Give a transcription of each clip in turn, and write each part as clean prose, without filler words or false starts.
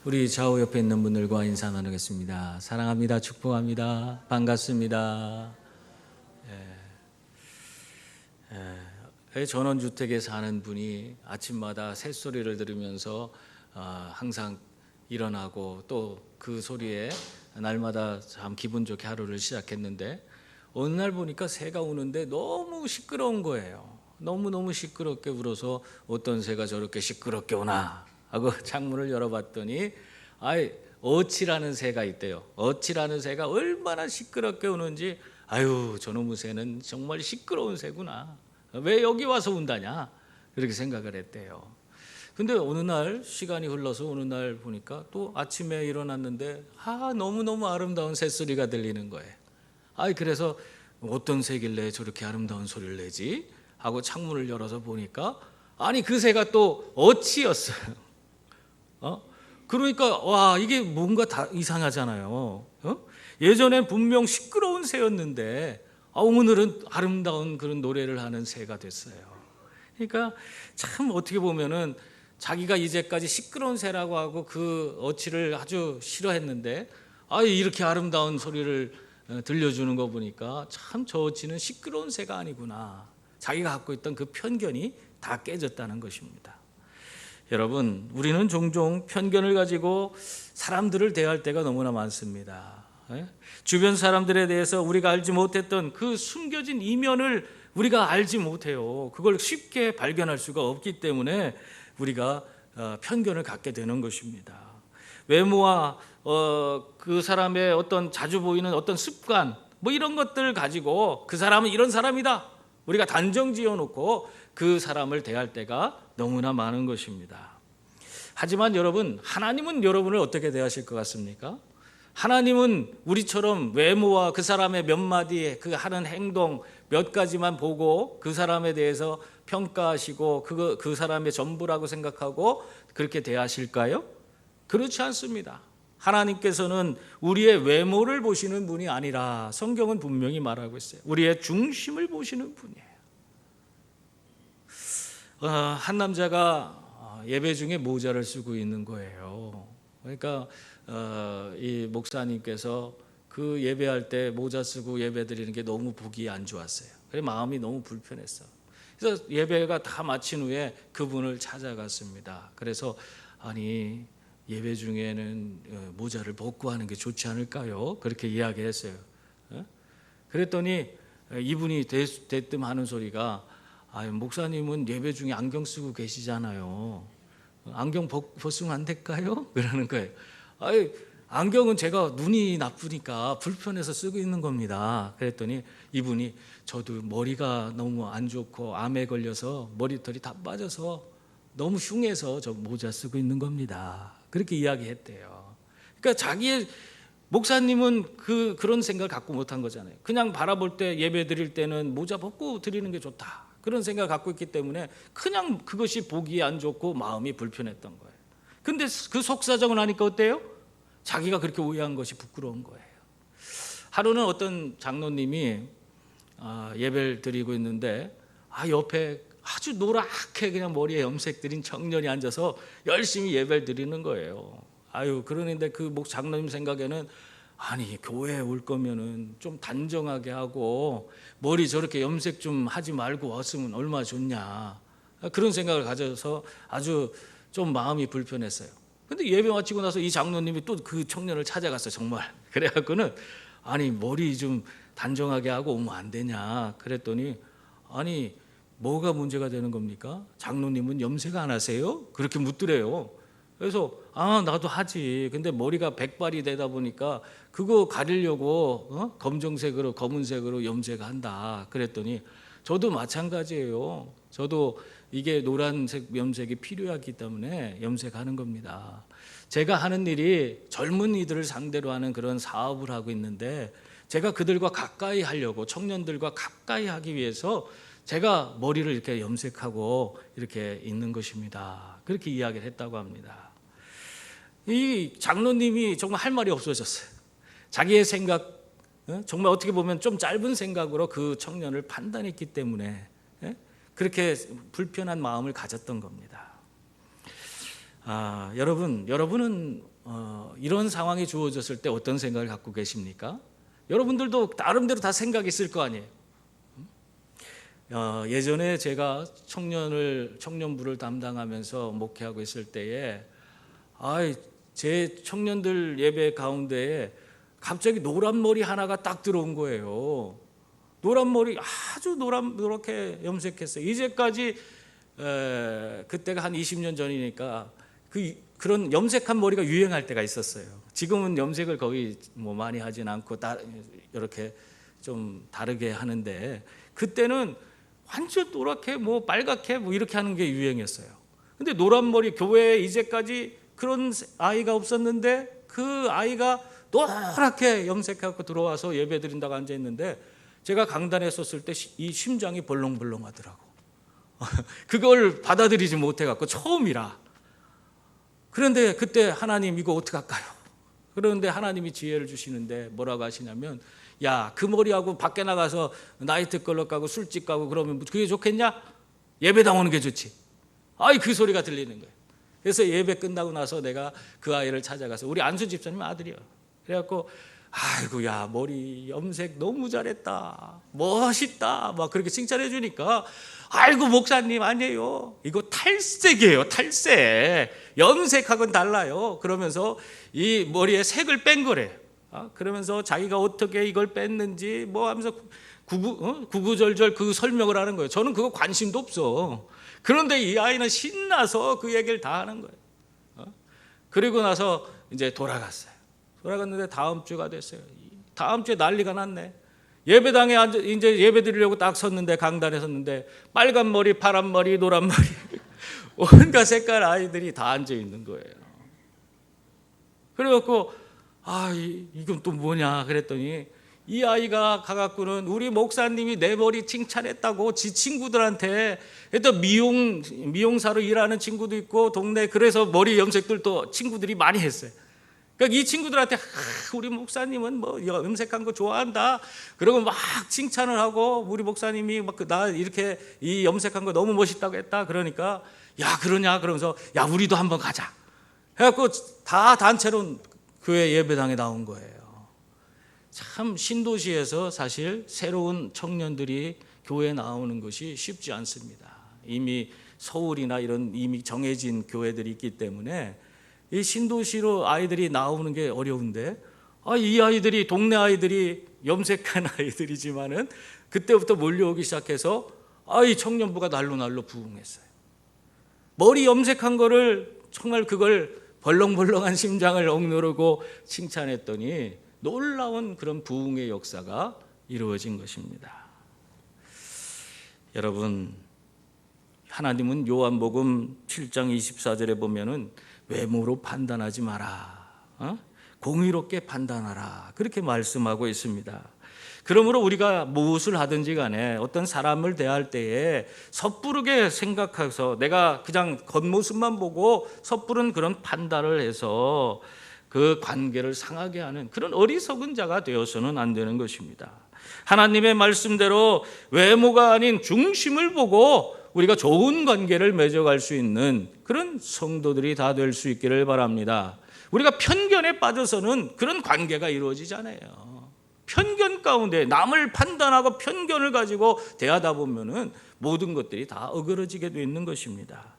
우리 좌우 옆에 있는 분들과 인사 나누겠습니다. 사랑합니다. 축복합니다. 반갑습니다. 전원주택에 사는 분이 아침마다 새소리를 들으면서 항상 일어나고 또 그 소리에 날마다 참 기분 좋게 하루를 시작했는데, 어느 날 보니까 새가 우는데 너무 시끄러운 거예요. 너무너무 시끄럽게 울어서 어떤 새가 저렇게 시끄럽게 우나 하고 창문을 열어봤더니 어치라는 새가 있대요. 어치라는 새가 얼마나 시끄럽게 우는지, 저놈의 새는 정말 시끄러운 새구나, 왜 여기 와서 운다냐, 그렇게 생각을 했대요. 근데 어느 날 시간이 흘러서 어느 날 보니까 또 아침에 일어났는데 너무너무 아름다운 새소리가 들리는 거예요. 그래서 어떤 새길래 저렇게 아름다운 소리를 내지 하고 창문을 열어서 보니까 그 새가 또 어치였어요. 그러니까 이게 뭔가 다 이상하잖아요. 예전엔 분명 시끄러운 새였는데 오늘은 아름다운 그런 노래를 하는 새가 됐어요. 그러니까 참 어떻게 보면은 자기가 이제까지 시끄러운 새라고 하고 그 어치를 아주 싫어했는데 이렇게 아름다운 소리를 들려주는 거 보니까 참 저 어치는 시끄러운 새가 아니구나, 자기가 갖고 있던 그 편견이 다 깨졌다는 것입니다. 여러분, 우리는 종종 편견을 가지고 사람들을 대할 때가 너무나 많습니다. 주변 사람들에 대해서 우리가 알지 못했던 그 숨겨진 이면을 우리가 알지 못해요. 그걸 쉽게 발견할 수가 없기 때문에 우리가 편견을 갖게 되는 것입니다. 외모와 그 사람의 어떤 자주 보이는 어떤 습관, 이런 것들을 가지고 그 사람은 이런 사람이다, 우리가 단정 지어놓고 그 사람을 대할 때가 너무나 많은 것입니다. 하지만 여러분, 하나님은 여러분을 어떻게 대하실 것 같습니까? 하나님은 우리처럼 외모와 그 사람의 몇 마디 그 하는 행동 몇 가지만 보고 그 사람에 대해서 평가하시고 그 사람의 전부라고 생각하고 그렇게 대하실까요? 그렇지 않습니다. 하나님께서는 우리의 외모를 보시는 분이 아니라, 성경은 분명히 말하고 있어요, 우리의 중심을 보시는 분이에요. 한 남자가 예배 중에 모자를 쓰고 있는 거예요. 그러니까 이 목사님께서 그 예배할 때 모자 쓰고 예배 드리는 게 너무 보기 안 좋았어요. 그래서 마음이 너무 불편했어. 그래서 예배가 다 마친 후에 그분을 찾아갔습니다. 그래서 예배 중에는 모자를 벗고 하는 게 좋지 않을까요? 그렇게 이야기했어요. 그랬더니 이분이 대뜸 하는 소리가, 목사님은 예배 중에 안경 쓰고 계시잖아요. 안경 벗으면 안 될까요? 그러는 거예요. 안경은 제가 눈이 나쁘니까 불편해서 쓰고 있는 겁니다. 그랬더니 이분이, 저도 머리가 너무 안 좋고 암에 걸려서 머리털이 다 빠져서 너무 흉해서 저 모자 쓰고 있는 겁니다, 그렇게 이야기했대요. 그러니까 자기의 목사님은 그런 생각을 갖고 못한 거잖아요. 그냥 바라볼 때 예배 드릴 때는 모자 벗고 드리는 게 좋다, 그런 생각을 갖고 있기 때문에 그냥 그것이 보기 안 좋고 마음이 불편했던 거예요. 근데 그 속사정을 하니까 어때요? 자기가 그렇게 오해한 것이 부끄러운 거예요. 하루는 어떤 장로님이 예배를 드리고 있는데 옆에 아주 노랗게 그냥 머리에 염색 들인 청년이 앉아서 열심히 예배를 드리는 거예요. 그러는데 그 장로님 생각에는 교회에 올 거면은 좀 단정하게 하고 머리 저렇게 염색 좀 하지 말고 왔으면 얼마나 좋냐, 그런 생각을 가져서 아주 좀 마음이 불편했어요. 근데 예배 마치고 나서 이 장로님이 또 그 청년을 찾아갔어요, 정말. 그래갖고는 머리 좀 단정하게 하고 오면 안 되냐 그랬더니, 뭐가 문제가 되는 겁니까? 장로님은 염색 안 하세요? 그렇게 묻더래요. 그래서 나도 하지. 근데 머리가 백발이 되다 보니까 그거 가리려고 검정색으로 검은색으로 염색한다. 그랬더니 저도 마찬가지예요. 저도 이게 노란색 염색이 필요하기 때문에 염색하는 겁니다. 제가 하는 일이 젊은이들을 상대로 하는 그런 사업을 하고 있는데, 제가 그들과 가까이 하려고, 청년들과 가까이 하기 위해서 제가 머리를 이렇게 염색하고 이렇게 있는 것입니다, 그렇게 이야기를 했다고 합니다. 이 장로님이 정말 할 말이 없어졌어요. 자기의 생각, 정말 어떻게 보면 좀 짧은 생각으로 그 청년을 판단했기 때문에 그렇게 불편한 마음을 가졌던 겁니다. 여러분은 이런 상황이 주어졌을 때 어떤 생각을 갖고 계십니까? 여러분들도 나름대로 다 생각이 있을 거 아니에요. 예전에 제가 청년부를 담당하면서 목회하고 있을 때에 제 청년들 예배 가운데에 갑자기 노란 머리 하나가 딱 들어온 거예요. 노란 머리, 아주 노랗게 염색했어요. 이제까지 그때가 한 20년 전이니까 그런 염색한 머리가 유행할 때가 있었어요. 지금은 염색을 거의 많이 하진 않고 이렇게 좀 다르게 하는데, 그때는 완전 노랗게 빨갛게 이렇게 하는 게 유행이었어요. 근데 노란 머리, 교회에 이제까지 그런 아이가 없었는데 그 아이가 노랗게 염색하고 들어와서 예배 드린다고 앉아 있는데, 제가 강단에 섰을 때 이 심장이 벌렁벌렁 하더라고. 그걸 받아들이지 못해 갖고 처음이라. 그런데 그때 하나님 이거 어떻게 할까요? 그런데 하나님이 지혜를 주시는데 뭐라고 하시냐면, 야, 그 머리하고 밖에 나가서 나이트클럽 가고 술집 가고 그러면 그게 좋겠냐? 예배당 오는 게 좋지. 그 소리가 들리는 거예요. 그래서 예배 끝나고 나서 내가 그 아이를 찾아가서, 우리 안수 집사님 아들이요. 그래갖고 야, 머리 염색 너무 잘했다, 멋있다, 그렇게 칭찬해 주니까, 목사님 아니에요, 이거 탈색이에요, 탈색. 염색하고는 달라요. 그러면서 이 머리에 색을 뺀 거래. 그러면서 자기가 어떻게 이걸 뺐는지 하면서 구구절절 그 설명을 하는 거예요. 저는 그거 관심도 없어. 그런데 이 아이는 신나서 그 얘기를 다 하는 거예요. 그리고 나서 이제 돌아갔는데 다음 주가 됐어요. 다음 주에 난리가 났네. 예배당에 앉아 이제 예배 드리려고 딱 섰는데, 강단에 섰는데, 빨간 머리, 파란 머리, 노란 머리 온갖 색깔 아이들이 다 앉아 있는 거예요. 그래갖고 이건 또 뭐냐 그랬더니, 이 아이가 가갖고는 우리 목사님이 내 머리 칭찬했다고 지 친구들한테, 또 미용사로 일하는 친구도 있고 동네, 그래서 머리 염색들도 친구들이 많이 했어요. 그러니까 이 친구들한테 우리 목사님은 염색한 거 좋아한다, 그러고 막 칭찬을 하고, 우리 목사님이 나 이렇게 이 염색한 거 너무 멋있다고 했다. 그러니까 야, 그러냐 그러면서, 야, 우리도 한번 가자 해갖고 다 단체로 교회 예배당에 나온 거예요. 참 신도시에서 사실 새로운 청년들이 교회에 나오는 것이 쉽지 않습니다. 이미 서울이나 이런 이미 정해진 교회들이 있기 때문에 이 신도시로 아이들이 나오는 게 어려운데, 이 아이들이, 동네 아이들이, 염색한 아이들이지만은 그때부터 몰려오기 시작해서 이 청년부가 날로 부흥했어요. 머리 염색한 거를 정말 그걸 벌렁벌렁한 심장을 억누르고 칭찬했더니 놀라운 그런 부흥의 역사가 이루어진 것입니다. 여러분, 하나님은 요한복음 7장 24절에 보면은 외모로 판단하지 마라, 공의롭게 판단하라, 그렇게 말씀하고 있습니다. 그러므로 우리가 무엇을 하든지 간에 어떤 사람을 대할 때에 섣부르게 생각해서 내가 그냥 겉모습만 보고 섣부른 그런 판단을 해서 그 관계를 상하게 하는 그런 어리석은 자가 되어서는 안 되는 것입니다. 하나님의 말씀대로 외모가 아닌 중심을 보고 우리가 좋은 관계를 맺어갈 수 있는 그런 성도들이 다 될 수 있기를 바랍니다. 우리가 편견에 빠져서는 그런 관계가 이루어지잖아요. 편견 가운데 남을 판단하고 편견을 가지고 대하다 보면은 모든 것들이 다 어그러지게 되어 있는 것입니다.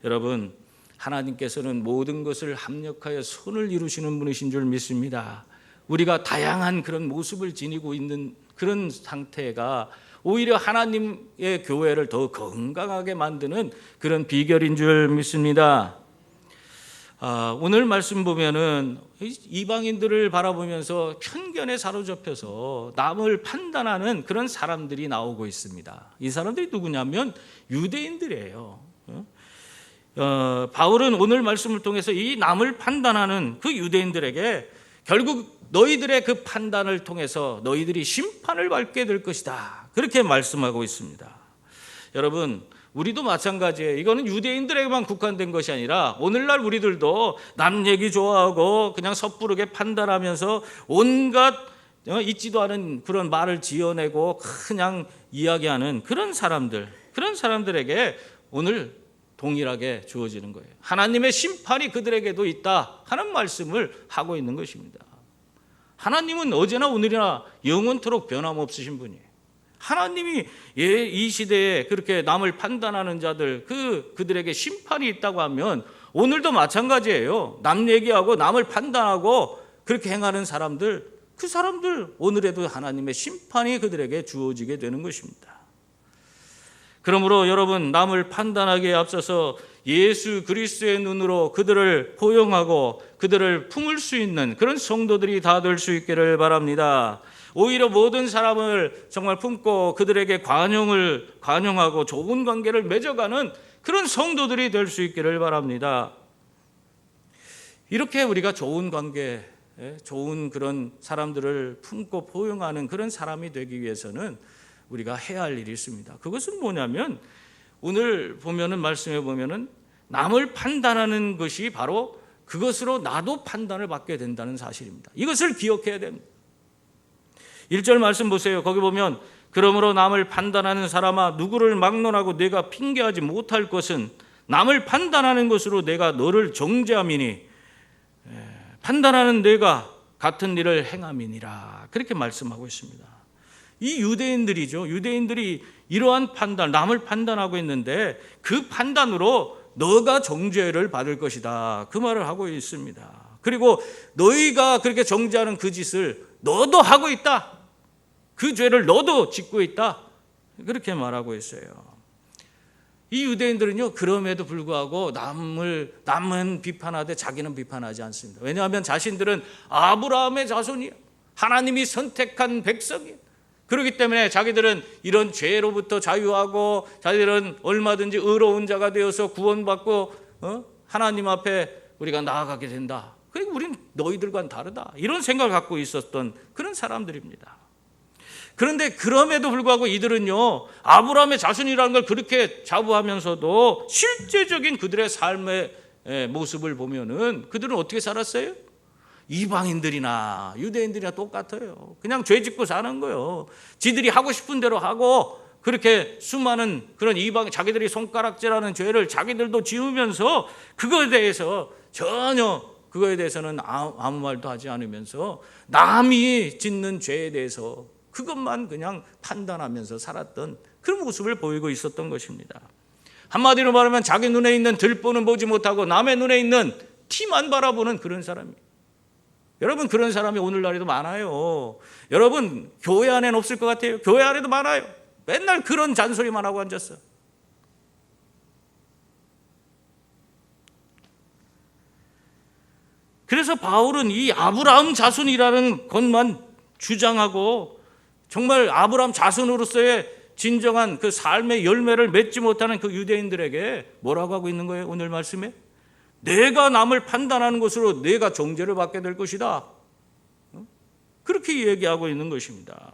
여러분, 하나님께서는 모든 것을 합력하여 선을 이루시는 분이신 줄 믿습니다. 우리가 다양한 그런 모습을 지니고 있는 그런 상태가 오히려 하나님의 교회를 더 건강하게 만드는 그런 비결인 줄 믿습니다. 오늘 말씀 보면은 이방인들을 바라보면서 편견에 사로잡혀서 남을 판단하는 그런 사람들이 나오고 있습니다. 이 사람들이 누구냐면 유대인들이에요. 바울은 오늘 말씀을 통해서 이 남을 판단하는 그 유대인들에게 결국 너희들의 그 판단을 통해서 너희들이 심판을 받게 될 것이다, 그렇게 말씀하고 있습니다. 여러분, 우리도 마찬가지예요. 이거는 유대인들에게만 국한된 것이 아니라 오늘날 우리들도 남 얘기 좋아하고 그냥 섣부르게 판단하면서 온갖 있지도 않은 그런 말을 지어내고 그냥 이야기하는 그런 사람들에게 오늘 동일하게 주어지는 거예요. 하나님의 심판이 그들에게도 있다 하는 말씀을 하고 있는 것입니다. 하나님은 어제나 오늘이나 영원토록 변함없으신 분이에요. 하나님이 이 시대에 그렇게 남을 판단하는 자들, 그들에게 심판이 있다고 하면 오늘도 마찬가지예요. 남 얘기하고 남을 판단하고 그렇게 행하는 사람들, 그 사람들 오늘에도 하나님의 심판이 그들에게 주어지게 되는 것입니다. 그러므로 여러분, 남을 판단하기에 앞서서 예수 그리스도의 눈으로 그들을 포용하고 그들을 품을 수 있는 그런 성도들이 다 될 수 있기를 바랍니다. 오히려 모든 사람을 정말 품고 그들에게 관용하고 좋은 관계를 맺어가는 그런 성도들이 될 수 있기를 바랍니다. 이렇게 우리가 좋은 관계, 좋은 그런 사람들을 품고 포용하는 그런 사람이 되기 위해서는 우리가 해야 할 일이 있습니다. 그것은 뭐냐면 오늘 보면은 말씀해 보면은 남을 판단하는 것이 바로 그것으로 나도 판단을 받게 된다는 사실입니다. 이것을 기억해야 됩니다. 1절 말씀 보세요. 거기 보면 그러므로 남을 판단하는 사람아 누구를 막론하고 내가 핑계하지 못할 것은 남을 판단하는 것으로 내가 너를 정죄함이니 판단하는 내가 같은 일을 행함이니라. 그렇게 말씀하고 있습니다. 이 유대인들이죠. 유대인들이 이러한 판단, 남을 판단하고 있는데 그 판단으로 너가 정죄를 받을 것이다. 그 말을 하고 있습니다. 그리고 너희가 그렇게 정죄하는 그 짓을 너도 하고 있다. 그 죄를 너도 짓고 있다. 그렇게 말하고 있어요. 이 유대인들은요, 그럼에도 불구하고 남은 비판하되 자기는 비판하지 않습니다. 왜냐하면 자신들은 아브라함의 자손이에요. 하나님이 선택한 백성이에요. 그렇기 때문에 자기들은 이런 죄로부터 자유하고 자기들은 얼마든지 의로운 자가 되어서 구원받고 하나님 앞에 우리가 나아가게 된다. 그리고 우리는 너희들과는 다르다. 이런 생각을 갖고 있었던 그런 사람들입니다. 그런데 그럼에도 불구하고 이들은요, 아브라함의 자손이라는 걸 그렇게 자부하면서도 실제적인 그들의 삶의 모습을 보면은 그들은 어떻게 살았어요? 이방인들이나 유대인들이나 똑같아요. 그냥 죄 짓고 사는 거예요. 지들이 하고 싶은 대로 하고 그렇게 수많은 그런 자기들이 손가락질하는 죄를 자기들도 지으면서 그거에 대해서는 아무 말도 하지 않으면서 남이 짓는 죄에 대해서 그것만 그냥 판단하면서 살았던 그런 모습을 보이고 있었던 것입니다. 한마디로 말하면 자기 눈에 있는 들보는 보지 못하고 남의 눈에 있는 티만 바라보는 그런 사람이에요. 여러분, 그런 사람이 오늘날에도 많아요. 여러분, 교회 안에는 없을 것 같아요. 교회 안에도 많아요. 맨날 그런 잔소리만 하고 앉았어. 그래서 바울은 이 아브라함 자손이라는 것만 주장하고 정말 아브라함 자손으로서의 진정한 그 삶의 열매를 맺지 못하는 그 유대인들에게 뭐라고 하고 있는 거예요? 오늘 말씀에 내가 남을 판단하는 것으로 내가 정죄를 받게 될 것이다. 그렇게 얘기하고 있는 것입니다.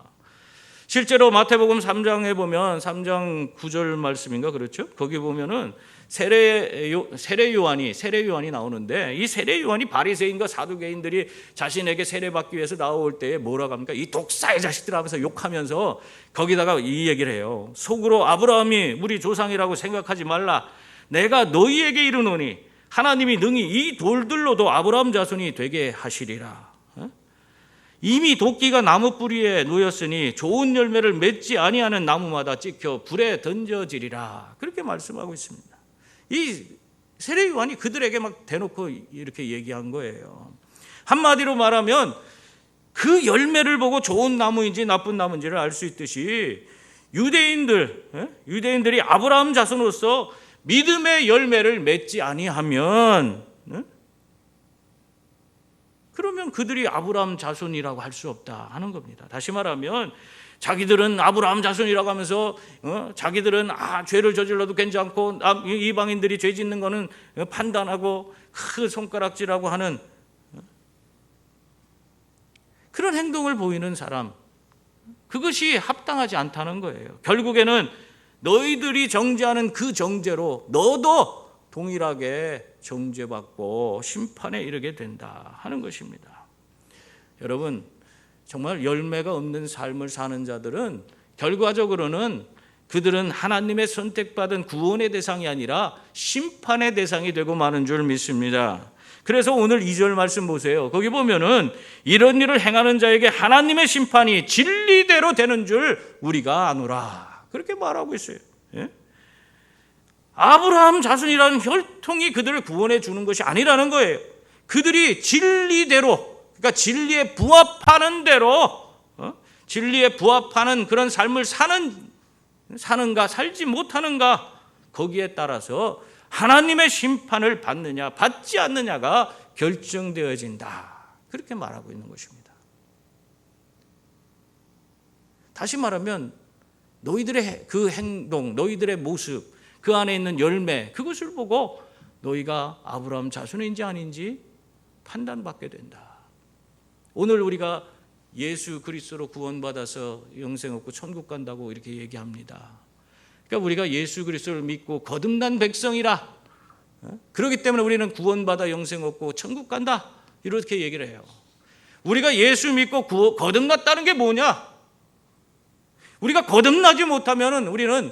실제로 마태복음 3장에 보면 3장 9절 말씀인가 그렇죠? 거기 보면은 세례 요한이 나오는데 이 세례 요한이 바리새인과 사두개인들이 자신에게 세례받기 위해서 나올 때에 뭐라고 합니까? 이 독사의 자식들 하면서 욕하면서 거기다가 이 얘기를 해요. 속으로 아브라함이 우리 조상이라고 생각하지 말라. 내가 너희에게 이르노니 하나님이 능히 이 돌들로도 아브라함 자손이 되게 하시리라. 이미 도끼가 나무 뿌리에 놓였으니 좋은 열매를 맺지 아니하는 나무마다 찍혀 불에 던져지리라. 그렇게 말씀하고 있습니다. 이 세례 요한이 그들에게 막 대놓고 이렇게 얘기한 거예요. 한마디로 말하면 그 열매를 보고 좋은 나무인지 나쁜 나무인지를 알 수 있듯이 유대인들이 아브라함 자손으로서 믿음의 열매를 맺지 아니하면 그러면 그들이 아브라함 자손이라고 할 수 없다 하는 겁니다. 다시 말하면 자기들은 아브라함 자손이라고 하면서 자기들은 죄를 저질러도 괜찮고 이방인들이 죄 짓는 거는 판단하고 손가락질하고 하는 그런 행동을 보이는 사람, 그것이 합당하지 않다는 거예요. 결국에는 너희들이 정죄하는 그 정죄로 너도 동일하게 정죄받고 심판에 이르게 된다 하는 것입니다. 여러분, 정말 열매가 없는 삶을 사는 자들은 결과적으로는 그들은 하나님의 선택받은 구원의 대상이 아니라 심판의 대상이 되고 마는 줄 믿습니다. 그래서 오늘 2절 말씀 보세요. 거기 보면은 이런 일을 행하는 자에게 하나님의 심판이 진리대로 되는 줄 우리가 아노라. 그렇게 말하고 있어요. 예? 아브라함 자손이라는 혈통이 그들을 구원해 주는 것이 아니라는 거예요. 그들이 진리대로, 그러니까 진리에 부합하는 대로, 진리에 부합하는 그런 삶을 사는가 살지 못하는가, 거기에 따라서 하나님의 심판을 받느냐 받지 않느냐가 결정되어진다. 그렇게 말하고 있는 것입니다. 다시 말하면 너희들의 그 행동, 너희들의 모습, 그 안에 있는 열매, 그것을 보고 너희가 아브라함 자손인지 아닌지 판단받게 된다. 오늘 우리가 예수 그리스도로 구원받아서 영생 얻고 천국 간다고 이렇게 얘기합니다. 그러니까 우리가 예수 그리스도를 믿고 거듭난 백성이라, 그렇기 때문에 우리는 구원받아 영생 얻고 천국 간다, 이렇게 얘기를 해요. 우리가 예수 믿고 거듭났다는 게 뭐냐? 우리가 거듭나지 못하면 우리는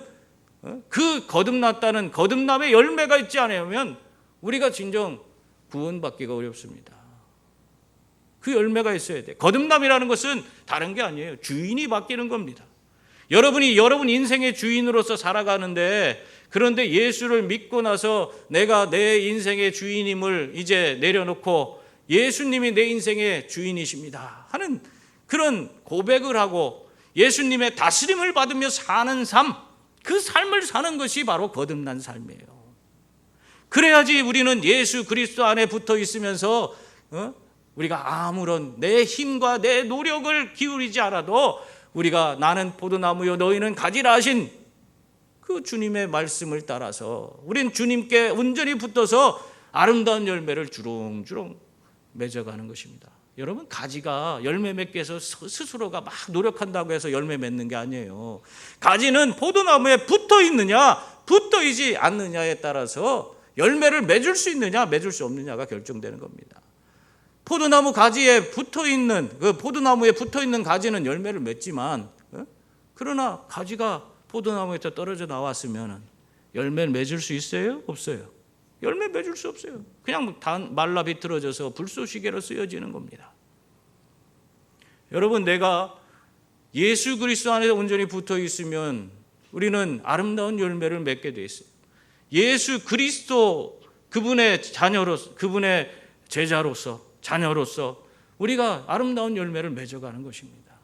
그 거듭났다는 거듭남의 열매가 있지 않으면 우리가 진정 구원받기가 어렵습니다. 그 열매가 있어야 돼. 거듭남이라는 것은 다른 게 아니에요. 주인이 바뀌는 겁니다. 여러분이 여러분 인생의 주인으로서 살아가는데, 그런데 예수를 믿고 나서 내가 내 인생의 주인임을 이제 내려놓고 예수님이 내 인생의 주인이십니다 하는 그런 고백을 하고 예수님의 다스림을 받으며 사는 삶, 그 삶을 사는 것이 바로 거듭난 삶이에요. 그래야지 우리는 예수 그리스도 안에 붙어 있으면서 우리가 아무런 내 힘과 내 노력을 기울이지 않아도 우리가 나는 포도나무요 너희는 가지라 하신 그 주님의 말씀을 따라서 우린 주님께 온전히 붙어서 아름다운 열매를 주렁주렁 맺어가는 것입니다. 여러분, 가지가 열매 맺기 위해서 스스로가 막 노력한다고 해서 열매 맺는 게 아니에요. 가지는 포도나무에 붙어 있느냐 붙어 있지 않느냐에 따라서 열매를 맺을 수 있느냐 맺을 수 없느냐가 결정되는 겁니다. 포도나무 가지에 붙어 있는, 그 포도나무에 붙어 있는 가지는 열매를 맺지만, 그러나 가지가 포도나무에서 떨어져 나왔으면 열매를 맺을 수 있어요? 없어요? 열매 맺을 수 없어요. 그냥 말라 비틀어져서 불쏘시개로 쓰여지는 겁니다. 여러분, 내가 예수 그리스도 안에 온전히 붙어 있으면 우리는 아름다운 열매를 맺게 돼 있어요. 예수 그리스도 그분의 자녀로서, 그분의 제자로서, 자녀로서 우리가 아름다운 열매를 맺어가는 것입니다.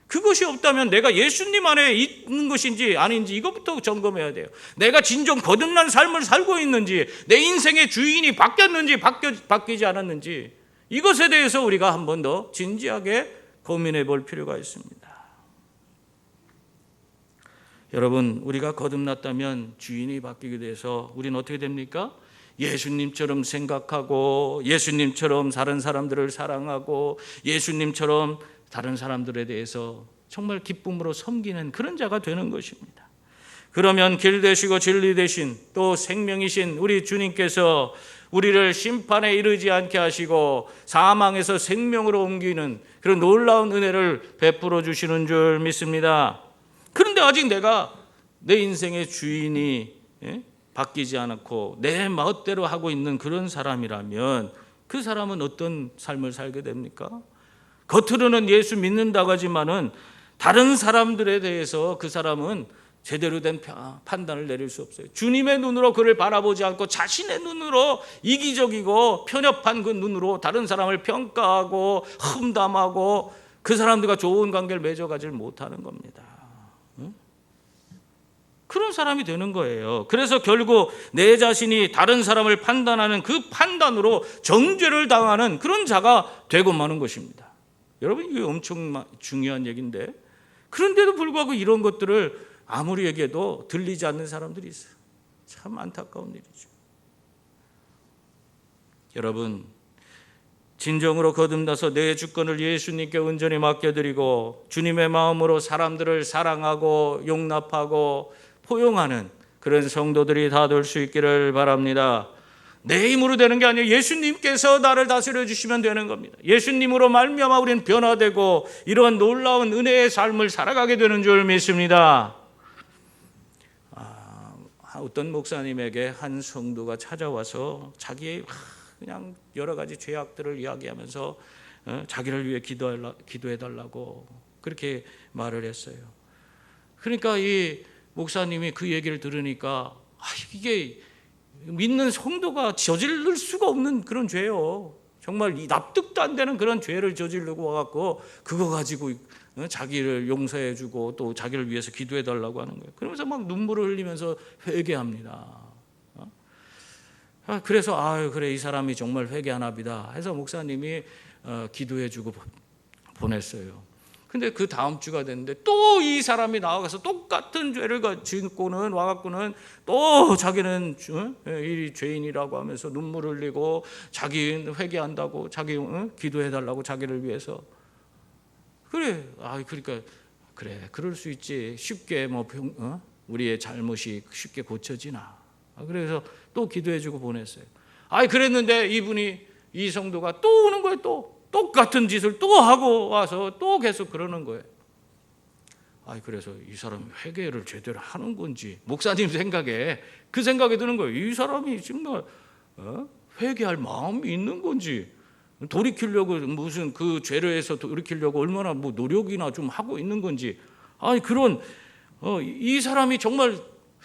그것이 없다면 내가 예수님 안에 있는 것인지 아닌지 이것부터 점검해야 돼요. 내가 진정 거듭난 삶을 살고 있는지, 내 인생의 주인이 바뀌었는지 바뀌지 않았는지, 이것에 대해서 우리가 한 번 더 진지하게 고민해 볼 필요가 있습니다. 여러분, 우리가 거듭났다면 주인이 바뀌게 돼서 우리는 어떻게 됩니까? 예수님처럼 생각하고 예수님처럼 다른 사람들을 사랑하고 예수님처럼 다른 사람들에 대해서 정말 기쁨으로 섬기는 그런 자가 되는 것입니다. 그러면 길 되시고 진리 되신 또 생명이신 우리 주님께서 우리를 심판에 이르지 않게 하시고 사망에서 생명으로 옮기는 그런 놀라운 은혜를 베풀어 주시는 줄 믿습니다. 그런데 아직 내가 내 인생의 주인이 바뀌지 않았고 내 멋대로 하고 있는 그런 사람이라면 그 사람은 어떤 삶을 살게 됩니까? 겉으로는 예수 믿는다고 하지만은 다른 사람들에 대해서 그 사람은 제대로 된 판단을 내릴 수 없어요. 주님의 눈으로 그를 바라보지 않고 자신의 눈으로 이기적이고 편협한 그 눈으로 다른 사람을 평가하고 험담하고 그 사람들과 좋은 관계를 맺어가지 못하는 겁니다. 그런 사람이 되는 거예요. 그래서 결국 내 자신이 다른 사람을 판단하는 그 판단으로 정죄를 당하는 그런 자가 되고 마는 것입니다. 여러분, 이게 엄청 중요한 얘기인데, 그런데도 불구하고 이런 것들을 아무리 얘기해도 들리지 않는 사람들이 있어요. 참 안타까운 일이죠. 여러분, 진정으로 거듭나서 내 주권을 예수님께 온전히 맡겨드리고 주님의 마음으로 사람들을 사랑하고 용납하고 포용하는 그런 성도들이 다 될 수 있기를 바랍니다. 내 힘으로 되는 게 아니에요. 예수님께서 나를 다스려 주시면 되는 겁니다. 예수님으로 말미암아 우리는 변화되고 이런 놀라운 은혜의 삶을 살아가게 되는 줄 믿습니다. 어떤 목사님에게 한 성도가 찾아와서 자기의 그냥 여러 가지 죄악들을 이야기하면서 자기를 위해 기도해달라고 그렇게 말을 했어요. 그러니까 이 목사님이 그 얘기를 들으니까 이게 믿는 성도가 저지를 수가 없는 그런 죄요. 정말 납득도 안 되는 그런 죄를 저지르고 와갖고 그거 가지고 자기를 용서해주고 또 자기를 위해서 기도해달라고 하는 거예요. 그러면서 막 눈물을 흘리면서 회개합니다. 그래서 그래 이 사람이 정말 회개하나 보다 해서 목사님이 기도해주고 보냈어요. 근데 그 다음 주가 됐는데 또 이 사람이 나와서 똑같은 죄를 짓고는 와갖고는 또 자기는 이 죄인이라고 하면서 눈물을 흘리고 자기 회개한다고 자기 기도해달라고 자기를 위해서 그러니까 그래 그럴 수 있지 쉽게 우리의 잘못이 쉽게 고쳐지나 그래서 또 기도해주고 보냈어요. 그랬는데 이 성도가 또 오는 거예요. 또 똑같은 짓을 또 하고 와서 또 계속 그러는 거예요. 그래서 이 사람이 회개를 제대로 하는 건지 목사님 생각에 그 생각이 드는 거예요. 이 사람이 정말 회개할 마음이 있는 건지 돌이키려고 무슨 그 죄를 해서 돌이키려고 얼마나 노력이나 좀 하고 있는 건지 그런 이 사람이 정말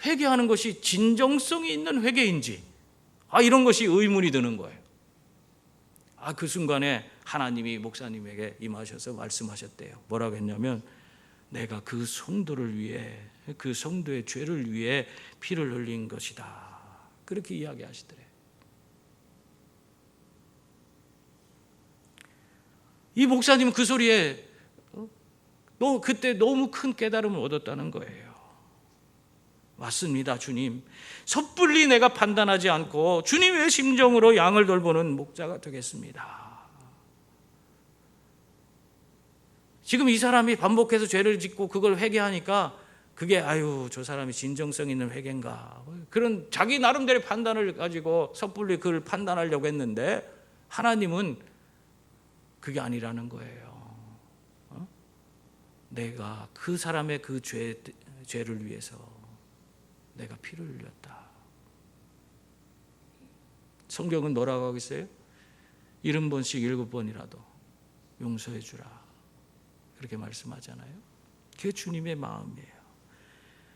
회개하는 것이 진정성이 있는 회개인지 이런 것이 의문이 드는 거예요. 그 순간에 하나님이 목사님에게 임하셔서 말씀하셨대요. 뭐라고 했냐면 내가 그 성도를 위해 그 성도의 죄를 위해 피를 흘린 것이다. 그렇게 이야기하시더래요. 이 목사님은 그 소리에 그때 너무 큰 깨달음을 얻었다는 거예요. 맞습니다, 주님. 섣불리 내가 판단하지 않고 주님의 심정으로 양을 돌보는 목자가 되겠습니다. 지금 이 사람이 반복해서 죄를 짓고 그걸 회개하니까 그게 저 사람이 진정성 있는 회개인가 그런 자기 나름대로 판단을 가지고 섣불리 그걸 판단하려고 했는데 하나님은 그게 아니라는 거예요. 내가 그 사람의 그 죄를 위해서 내가 피를 흘렸다. 성경은 뭐라고 하고 있어요? 70번씩 7번이라도 용서해 주라. 그렇게 말씀하잖아요. 그게 주님의 마음이에요.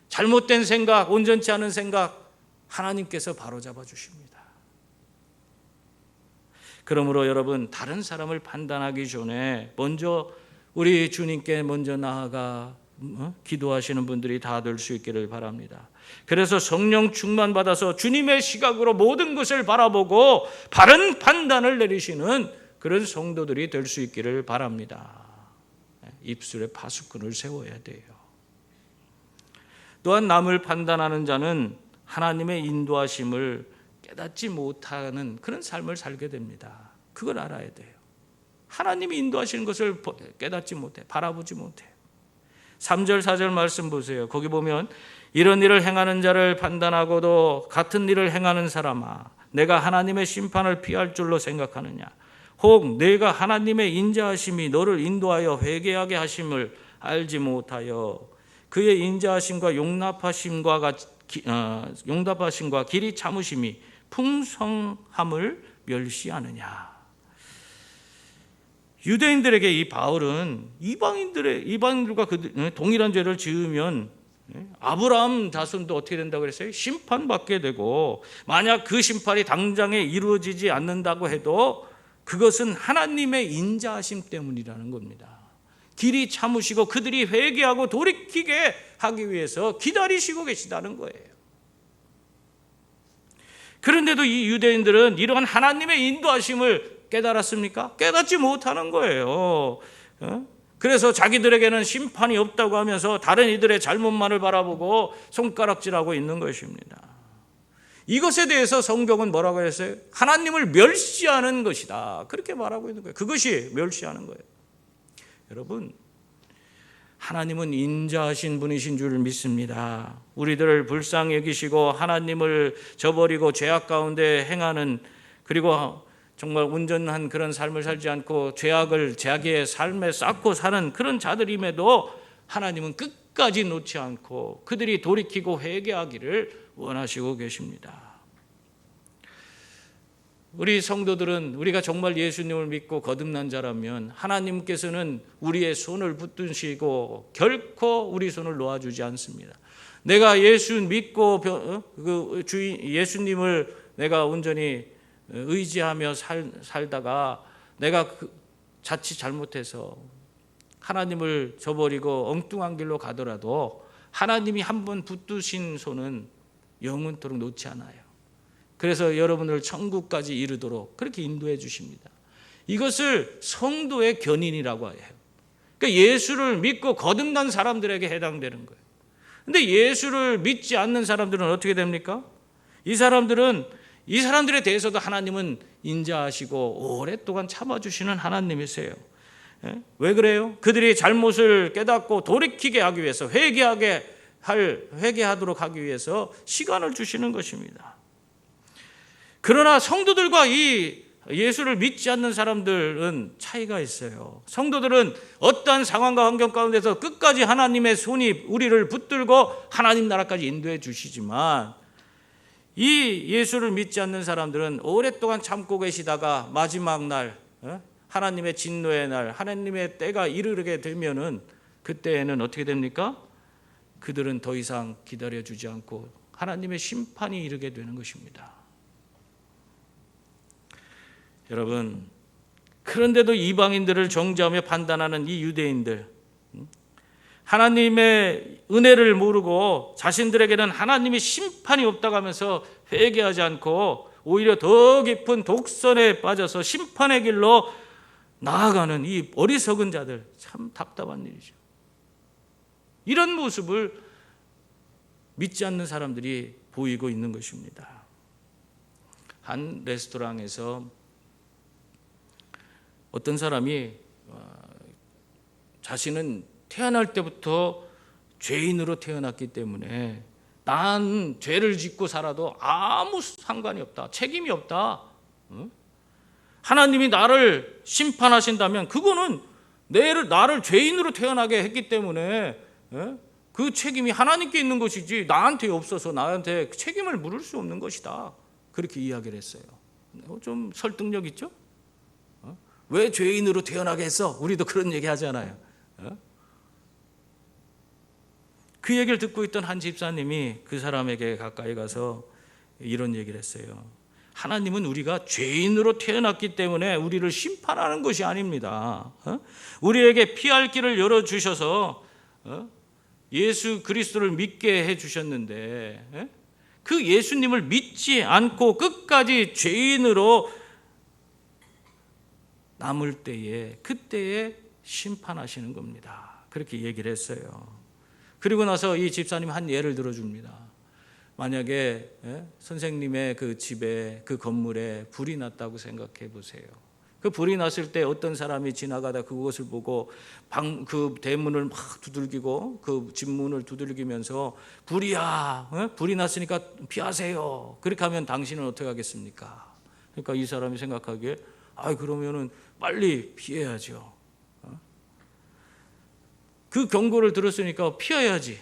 잘못된 생각, 온전치 않은 생각 하나님께서 바로잡아 주십니다. 그러므로 여러분 다른 사람을 판단하기 전에 먼저 우리 주님께 먼저 나아가 기도하시는 분들이 다 될 수 있기를 바랍니다. 그래서 성령 충만 받아서 주님의 시각으로 모든 것을 바라보고 바른 판단을 내리시는 그런 성도들이 될 수 있기를 바랍니다. 입술에 파수꾼을 세워야 돼요. 또한 남을 판단하는 자는 하나님의 인도하심을 깨닫지 못하는 그런 삶을 살게 됩니다. 그걸 알아야 돼요. 하나님이 인도하시는 것을 깨닫지 못해, 바라보지 못해. 3절 4절 말씀 보세요. 거기 보면 이런 일을 행하는 자를 판단하고도 같은 일을 행하는 사람아 내가 하나님의 심판을 피할 줄로 생각하느냐. 혹 내가 하나님의 인자하심이 너를 인도하여 회개하게 하심을 알지 못하여 그의 인자하심과 용납하심과 길이 참으심이 풍성함을 멸시하느냐. 유대인들에게 이 바울은 이방인들과 동일한 죄를 지으면 아브라함 자손도 어떻게 된다고 그랬어요? 심판받게 되고 만약 그 심판이 당장에 이루어지지 않는다고 해도 그것은 하나님의 인자하심 때문이라는 겁니다. 길이 참으시고 그들이 회개하고 돌이키게 하기 위해서 기다리시고 계시다는 거예요. 그런데도 이 유대인들은 이러한 하나님의 인도하심을 깨달았습니까? 깨닫지 못하는 거예요. 그래서 자기들에게는 심판이 없다고 하면서 다른 이들의 잘못만을 바라보고 손가락질하고 있는 것입니다. 이것에 대해서 성경은 뭐라고 했어요? 하나님을 멸시하는 것이다. 그렇게 말하고 있는 거예요. 그것이 멸시하는 거예요. 여러분, 하나님은 인자하신 분이신 줄 믿습니다. 우리들을 불쌍히 여기시고 하나님을 저버리고 죄악 가운데 행하는, 그리고 정말 온전한 그런 삶을 살지 않고 죄악을 자기의 삶에 쌓고 사는 그런 자들임에도 하나님은 끝까지 놓지 않고 그들이 돌이키고 회개하기를 원하시고 계십니다. 우리 성도들은 우리가 정말 예수님을 믿고 거듭난 자라면 하나님께서는 우리의 손을 붙드시고 결코 우리 손을 놓아주지 않습니다. 내가 예수 믿고 예수님을 내가 온전히 의지하며 살다가 내가 자칫 잘못해서 하나님을 저버리고 엉뚱한 길로 가더라도 하나님이 한번 붙드신 손은 영원토록 놓지 않아요. 그래서 여러분을 천국까지 이르도록 그렇게 인도해 주십니다. 이것을 성도의 견인이라고 해요. 그러니까 예수를 믿고 거듭난 사람들에게 해당되는 거예요. 근데 예수를 믿지 않는 사람들은 어떻게 됩니까? 이 사람들에 대해서도 하나님은 인자하시고 오랫동안 참아주시는 하나님이세요. 왜 그래요? 그들이 잘못을 깨닫고 돌이키게 하기 위해서 회개하도록 하기 위해서 시간을 주시는 것입니다. 그러나 성도들과 이 예수를 믿지 않는 사람들은 차이가 있어요. 성도들은 어떠한 상황과 환경 가운데서 끝까지 하나님의 손이 우리를 붙들고 하나님 나라까지 인도해 주시지만 이 예수를 믿지 않는 사람들은 오랫동안 참고 계시다가 마지막 날 하나님의 진노의 날 하나님의 때가 이르게 되면은 그때에는 어떻게 됩니까? 그들은 더 이상 기다려주지 않고 하나님의 심판이 이르게 되는 것입니다. 여러분, 그런데도 이방인들을 정죄하며 판단하는 이 유대인들, 하나님의 은혜를 모르고 자신들에게는 하나님의 심판이 없다고 하면서 회개하지 않고 오히려 더 깊은 독선에 빠져서 심판의 길로 나아가는 이 어리석은 자들, 참 답답한 일이죠. 이런 모습을 믿지 않는 사람들이 보이고 있는 것입니다. 한 레스토랑에서 어떤 사람이 자신은 태어날 때부터 죄인으로 태어났기 때문에 난 죄를 짓고 살아도 아무 상관이 없다, 책임이 없다. 하나님이 나를 심판하신다면 그거는 나를 죄인으로 태어나게 했기 때문에 그 책임이 하나님께 있는 것이지 나한테 없어서 나한테 책임을 물을 수 없는 것이다. 그렇게 이야기를 했어요. 좀 설득력 있죠? 왜 죄인으로 태어나게 했어? 우리도 그런 얘기 하잖아요. 그 얘기를 듣고 있던 한 집사님이 그 사람에게 가까이 가서 이런 얘기를 했어요. 하나님은 우리가 죄인으로 태어났기 때문에 우리를 심판하는 것이 아닙니다. 우리에게 피할 길을 열어주셔서 예수 그리스도를 믿게 해주셨는데 그 예수님을 믿지 않고 끝까지 죄인으로 남을 때에 그때에 심판하시는 겁니다. 그렇게 얘기를 했어요. 그리고 나서 이 집사님 한 예를 들어줍니다. 만약에 선생님의 그 집에 그 건물에 불이 났다고 생각해 보세요. 그 불이 났을 때 어떤 사람이 지나가다 그것을 보고 그 대문을 막 두들기고 그 집 문을 두들기면서 불이야, 불이 났으니까 피하세요. 그렇게 하면 당신은 어떻게 하겠습니까? 그러니까 이 사람이 생각하기에 그러면은 빨리 피해야죠. 그 경고를 들었으니까 피해야지.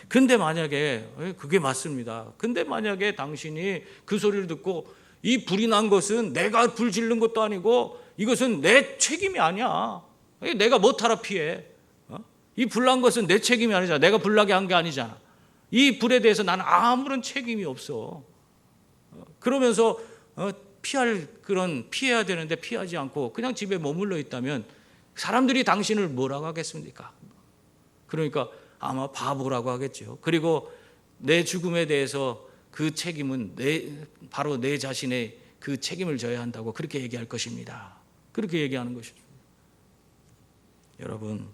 근데 만약에 그게 맞습니다. 근데 만약에 당신이 그 소리를 듣고 이 불이 난 것은 내가 불 지른 것도 아니고 이것은 내 책임이 아니야. 내가 뭐하러 피해? 이 불 난 것은 내 책임이 아니잖아. 내가 불나게 한 게 아니잖아. 이 불에 대해서 나는 아무런 책임이 없어. 그러면서 피해야 되는데 피하지 않고 그냥 집에 머물러 있다면 사람들이 당신을 뭐라고 하겠습니까? 그러니까 아마 바보라고 하겠죠. 그리고 내 죽음에 대해서 그 책임은 바로 내 자신의 그 책임을 져야 한다고 그렇게 얘기할 것입니다. 그렇게 얘기하는 것입니다. 여러분,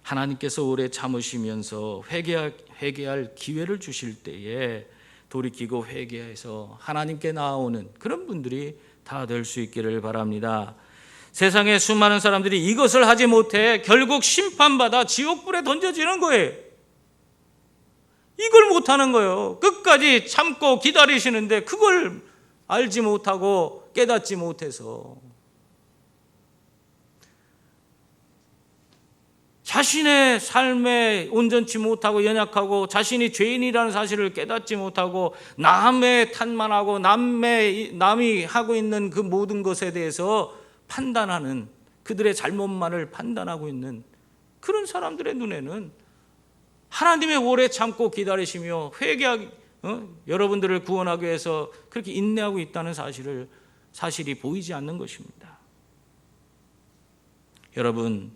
하나님께서 오래 참으시면서 회개할 기회를 주실 때에 돌이키고 회개해서 하나님께 나아오는 그런 분들이 다 될 수 있기를 바랍니다. 세상에 수많은 사람들이 이것을 하지 못해 결국 심판받아 지옥불에 던져지는 거예요. 이걸 못하는 거예요. 끝까지 참고 기다리시는데 그걸 알지 못하고 깨닫지 못해서 자신의 삶에 온전치 못하고 연약하고 자신이 죄인이라는 사실을 깨닫지 못하고 남의 탓만하고 남이 하고 있는 그 모든 것에 대해서 판단하는, 그들의 잘못만을 판단하고 있는 그런 사람들의 눈에는 하나님의 오래 참고 기다리시며 여러분들을 구원하기 위해서 그렇게 인내하고 있다는 사실이 보이지 않는 것입니다. 여러분,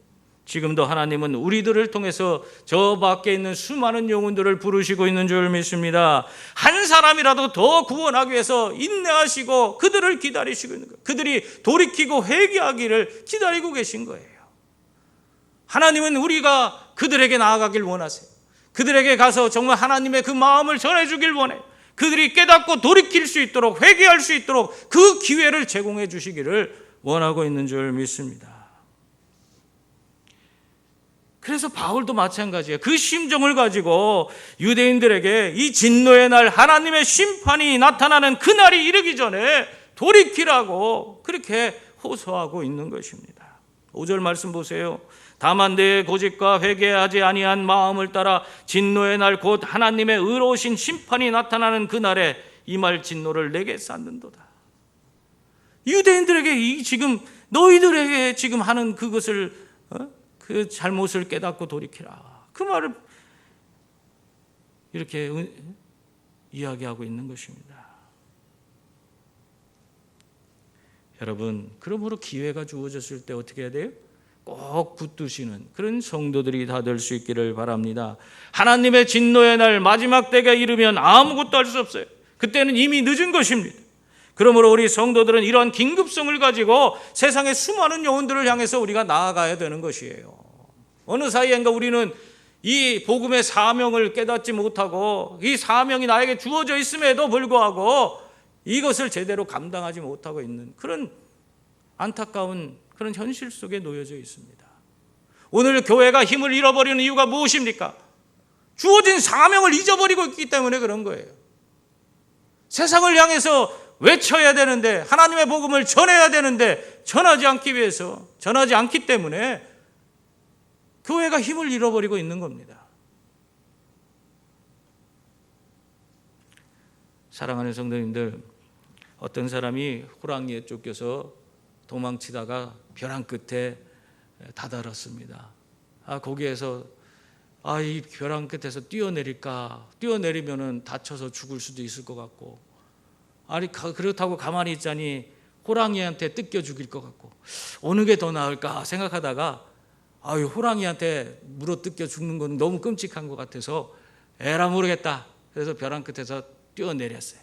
지금도 하나님은 우리들을 통해서 저 밖에 있는 수많은 영혼들을 부르시고 있는 줄 믿습니다. 한 사람이라도 더 구원하기 위해서 인내하시고 그들을 기다리시고 있는 거예요. 그들이 돌이키고 회개하기를 기다리고 계신 거예요. 하나님은 우리가 그들에게 나아가길 원하세요. 그들에게 가서 정말 하나님의 그 마음을 전해주길 원해요. 그들이 깨닫고 돌이킬 수 있도록, 회개할 수 있도록 그 기회를 제공해 주시기를 원하고 있는 줄 믿습니다. 그래서 바울도 마찬가지예요. 그 심정을 가지고 유대인들에게 이 진노의 날, 하나님의 심판이 나타나는 그날이 이르기 전에 돌이키라고 그렇게 호소하고 있는 것입니다. 5절 말씀 보세요. 다만 내 고집과 회개하지 아니한 마음을 따라 진노의 날 곧 하나님의 의로우신 심판이 나타나는 그날에 이 말 진노를 내게 쌓는도다. 유대인들에게 지금 너희들에게 지금 하는 그것을 그 잘못을 깨닫고 돌이키라. 그 말을 이렇게 이야기하고 있는 것입니다. 여러분, 그러므로 기회가 주어졌을 때 어떻게 해야 돼요? 꼭 붙드시는 그런 성도들이 다 될 수 있기를 바랍니다. 하나님의 진노의 날 마지막 때가 이르면 아무것도 할 수 없어요. 그때는 이미 늦은 것입니다. 그러므로 우리 성도들은 이러한 긴급성을 가지고 세상의 수많은 영혼들을 향해서 우리가 나아가야 되는 것이에요. 어느 사이엔가 우리는 이 복음의 사명을 깨닫지 못하고 이 사명이 나에게 주어져 있음에도 불구하고 이것을 제대로 감당하지 못하고 있는 그런 안타까운 그런 현실 속에 놓여져 있습니다. 오늘 교회가 힘을 잃어버리는 이유가 무엇입니까? 주어진 사명을 잊어버리고 있기 때문에 그런 거예요. 세상을 향해서 외쳐야 되는데, 하나님의 복음을 전해야 되는데 전하지 않기 때문에 교회가 힘을 잃어버리고 있는 겁니다. 사랑하는 성도님들, 어떤 사람이 호랑이에 쫓겨서 도망치다가 벼랑 끝에 다다랐습니다. 거기에서 이 벼랑 끝에서 뛰어내리면은 다쳐서 죽을 수도 있을 것 같고, 그렇다고 가만히 있자니 호랑이한테 뜯겨 죽일 것 같고, 어느 게 더 나을까 생각하다가 호랑이한테 물어 뜯겨 죽는 건 너무 끔찍한 것 같아서 에라 모르겠다. 그래서 벼랑 끝에서 뛰어내렸어요.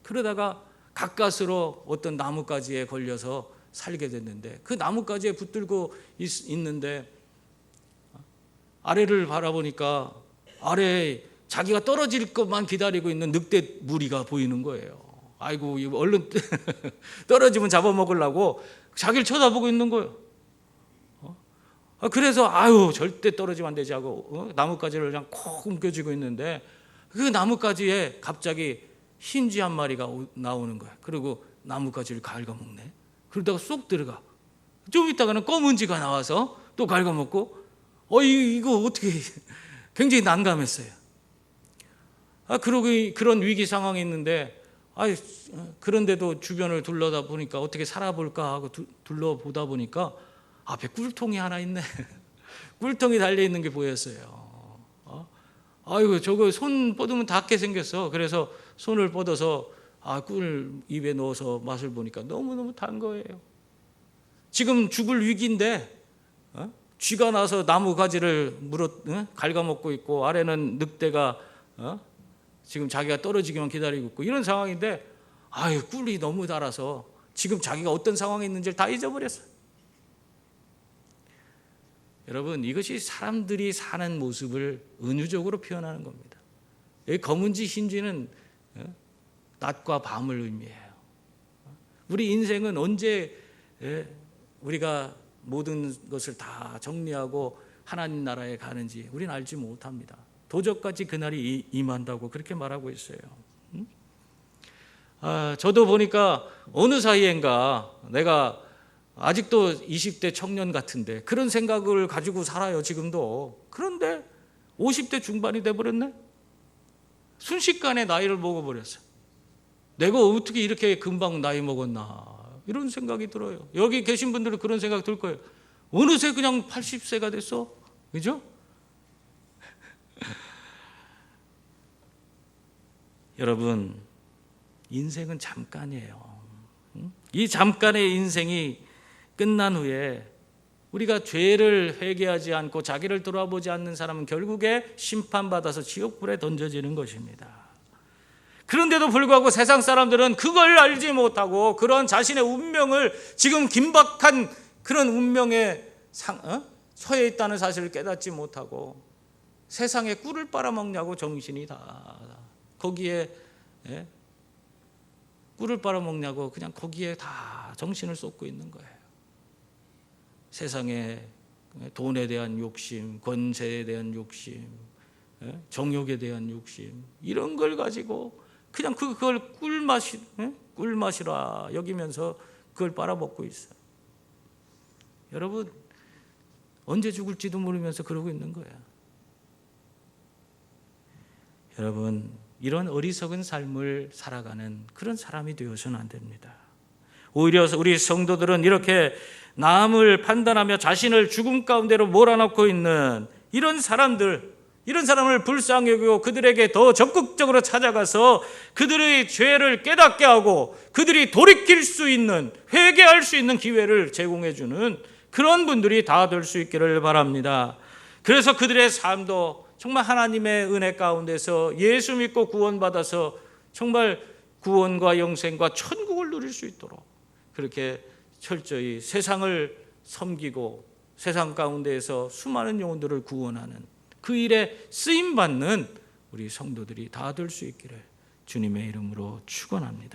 그러다가 가까스로 어떤 나뭇가지에 걸려서 살게 됐는데, 그 나뭇가지에 붙들고 있는데 아래를 바라보니까 아래에 자기가 떨어질 것만 기다리고 있는 늑대 무리가 보이는 거예요. 아이고, 이거 얼른 떨어지면 잡아먹으려고 자기를 쳐다보고 있는 거예요. 그래서 절대 떨어지면 안 되지 하고 나뭇가지를 그냥 콕 움켜쥐고 있는데, 그 나뭇가지에 갑자기 흰쥐 한 마리가 나오는 거예요. 그리고 나뭇가지를 갉아먹네. 그러다가 쏙 들어가. 좀 있다가는 검은 쥐가 나와서 또 갉아먹고, 이거 어떻게 굉장히 난감했어요. 그러고 그런 위기 상황이 있는데, 그런데도 주변을 둘러다 보니까 어떻게 살아볼까 하고 둘러보다 보니까 앞에 꿀통이 하나 있네. 꿀통이 달려있는 게 보였어요. 저거 손 뻗으면 닿게 생겼어. 그래서 손을 뻗어서 꿀 입에 넣어서 맛을 보니까 너무너무 단 거예요. 지금 죽을 위기인데 쥐가 나서 나무 가지를 갉아먹고 있고, 아래는 늑대가 지금 자기가 떨어지기만 기다리고 있고, 이런 상황인데 꿀이 너무 달아서 지금 자기가 어떤 상황에 있는지를 다 잊어버렸어요. 여러분, 이것이 사람들이 사는 모습을 은유적으로 표현하는 겁니다. 여기 검은쥐, 흰쥐는 낮과 밤을 의미해요. 우리 인생은 언제 우리가 모든 것을 다 정리하고 하나님 나라에 가는지 우리는 알지 못합니다. 도적같이 그날이 임한다고 그렇게 말하고 있어요. 저도 보니까 어느 사이엔가 내가 아직도 20대 청년 같은데 그런 생각을 가지고 살아요, 지금도. 그런데 50대 중반이 돼버렸네. 순식간에 나이를 먹어버렸어. 내가 어떻게 이렇게 금방 나이 먹었나, 이런 생각이 들어요. 여기 계신 분들은 그런 생각 들 거예요. 어느새 그냥 80세가 됐어, 그죠? 여러분, 인생은 잠깐이에요. 이 잠깐의 인생이 끝난 후에 우리가 죄를 회개하지 않고 자기를 돌아보지 않는 사람은 결국에 심판받아서 지옥불에 던져지는 것입니다. 그런데도 불구하고 세상 사람들은 그걸 알지 못하고 그런 자신의 운명을, 지금 긴박한 그런 운명에 처해 있다는 사실을 깨닫지 못하고 세상에 꿀을 빨아먹냐고 정신이 다 거기에, 꿀을 빨아먹냐고 그냥 거기에 다 정신을 쏟고 있는 거예요. 세상에 돈에 대한 욕심, 권세에 대한 욕심, 정욕에 대한 욕심, 이런 걸 가지고 그냥 그걸 꿀맛이라 여기면서 그걸 빨아먹고 있어요. 여러분, 언제 죽을지도 모르면서 그러고 있는 거예요. 여러분, 이런 어리석은 삶을 살아가는 그런 사람이 되어서는 안 됩니다. 오히려 우리 성도들은 이렇게 남을 판단하며 자신을 죽음 가운데로 몰아넣고 있는 이런 사람을 불쌍히 여기고 그들에게 더 적극적으로 찾아가서 그들의 죄를 깨닫게 하고 그들이 돌이킬 수 있는, 회개할 수 있는 기회를 제공해 주는 그런 분들이 다 될 수 있기를 바랍니다. 그래서 그들의 삶도 정말 하나님의 은혜 가운데서 예수 믿고 구원받아서 정말 구원과 영생과 천국을 누릴 수 있도록 그렇게 철저히 세상을 섬기고 세상 가운데에서 수많은 영혼들을 구원하는 그 일에 쓰임받는 우리 성도들이 다 될 수 있기를 주님의 이름으로 축원합니다.